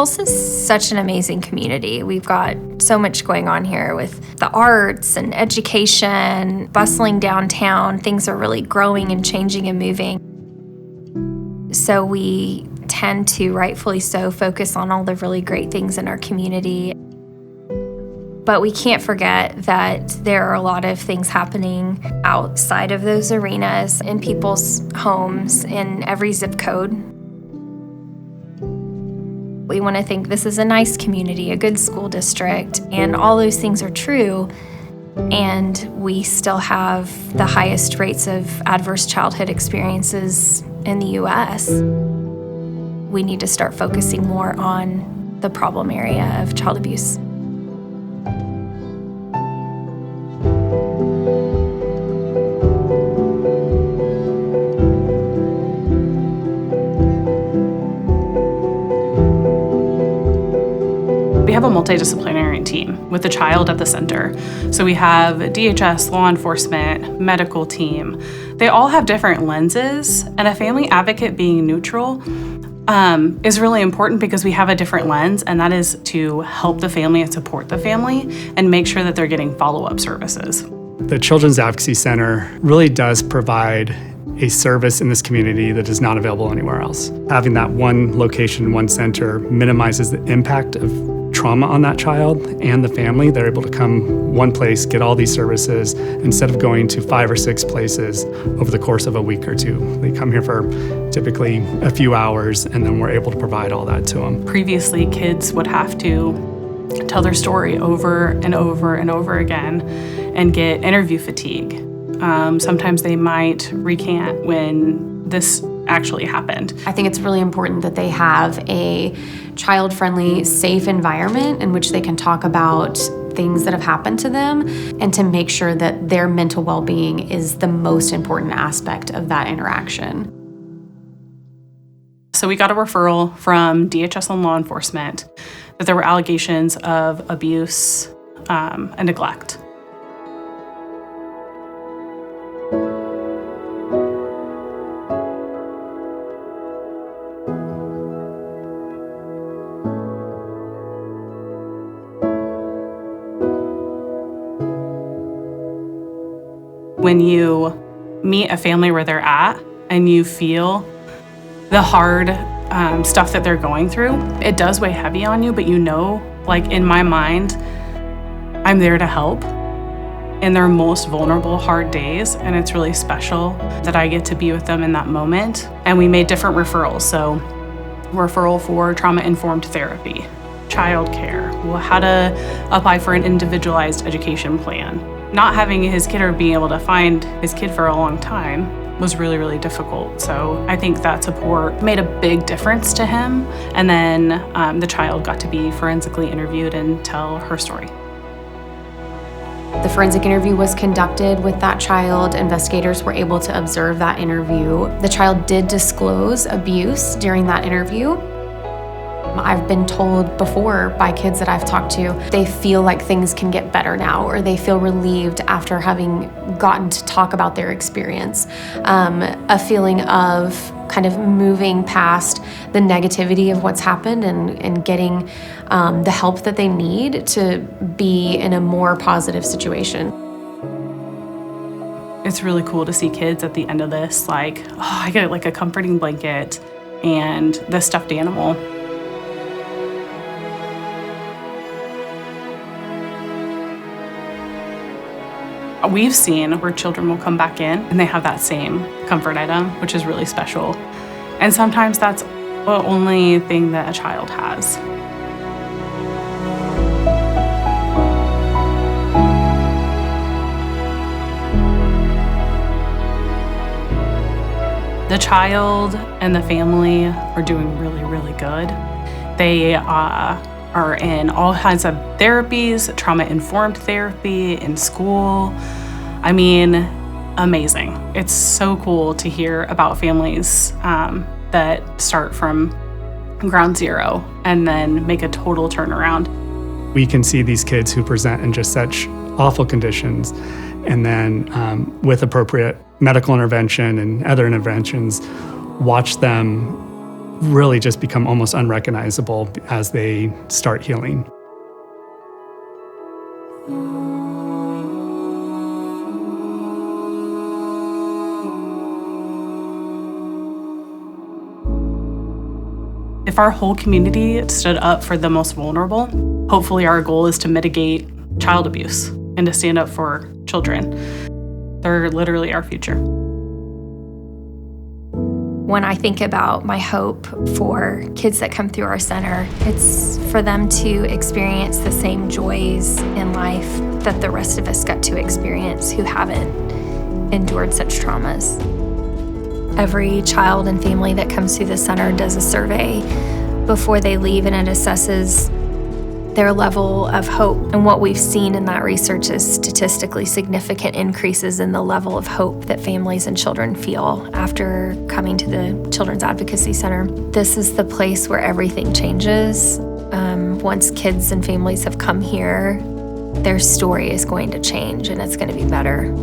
Tulsa's such an amazing community. We've got so much going on here with the arts and education, bustling downtown. Things are really growing and changing and moving. So we tend to, rightfully so, focus on all the really great things in our community. But we can't forget that there are a lot of things happening outside of those arenas, in people's homes, in every zip code. We want to think this is a nice community, a good school district, and all those things are true. And we still have the highest rates of adverse childhood experiences in the U.S. We need to start focusing more on the problem area of child abuse. We have a multidisciplinary team with the child at the center. So we have DHS, law enforcement, medical team. They all have different lenses, and a family advocate being neutral is really important because we have a different lens, and that is to help the family and support the family and make sure that they're getting follow-up services. The Children's Advocacy Center really does provide a service in this community that is not available anywhere else. Having that one location, one center minimizes the impact of trauma on that child and the family. They're able to come one place, get all these services, instead of going to 5 or 6 places over the course of a week or two. They come here for typically a few hours, and then we're able to provide all that to them. Previously, kids would have to tell their story over and over and over again and get interview fatigue. Sometimes they might recant when this actually happened. I think it's really important that they have a child-friendly, safe environment in which they can talk about things that have happened to them, and to make sure that their mental well-being is the most important aspect of that interaction. So we got a referral from DHS and law enforcement that there were allegations of abuse and neglect. When you meet a family where they're at and you feel the hard stuff that they're going through, it does weigh heavy on you, but you know, like in my mind, I'm there to help in their most vulnerable, hard days, and it's really special that I get to be with them in that moment. And we made different referrals, so referral for trauma-informed therapy, childcare, how to apply for an individualized education plan. Not having his kid or being able to find his kid for a long time was really, really difficult. So I think that support made a big difference to him. And then the child got to be forensically interviewed and tell her story. The forensic interview was conducted with that child. Investigators were able to observe that interview. The child did disclose abuse during that interview. I've been told before by kids that I've talked to, they feel like things can get better now, or they feel relieved after having gotten to talk about their experience. A feeling of kind of moving past the negativity of what's happened and getting the help that they need to be in a more positive situation. It's really cool to see kids at the end of this, like, oh, I get like a comforting blanket and the stuffed animal. We've seen where children will come back in and they have that same comfort item, which is really special. And sometimes that's the only thing that a child has. The child and the family are doing really, really good. They are in all kinds of therapies, trauma-informed therapy, in school. I mean, amazing. It's so cool to hear about families that start from ground zero and then make a total turnaround. We can see these kids who present in just such awful conditions, and then with appropriate medical intervention and other interventions, watch them really just become almost unrecognizable as they start healing. If our whole community stood up for the most vulnerable, hopefully our goal is to mitigate child abuse and to stand up for children. They're literally our future. When I think about my hope for kids that come through our center, it's for them to experience the same joys in life that the rest of us got to experience who haven't endured such traumas. Every child and family that comes through the center does a survey before they leave, and it assesses their level of hope. And what we've seen in that research is statistically significant increases in the level of hope that families and children feel after coming to the Children's Advocacy Center. This is the place where everything changes. Once kids and families have come here, their story is going to change and it's going to be better.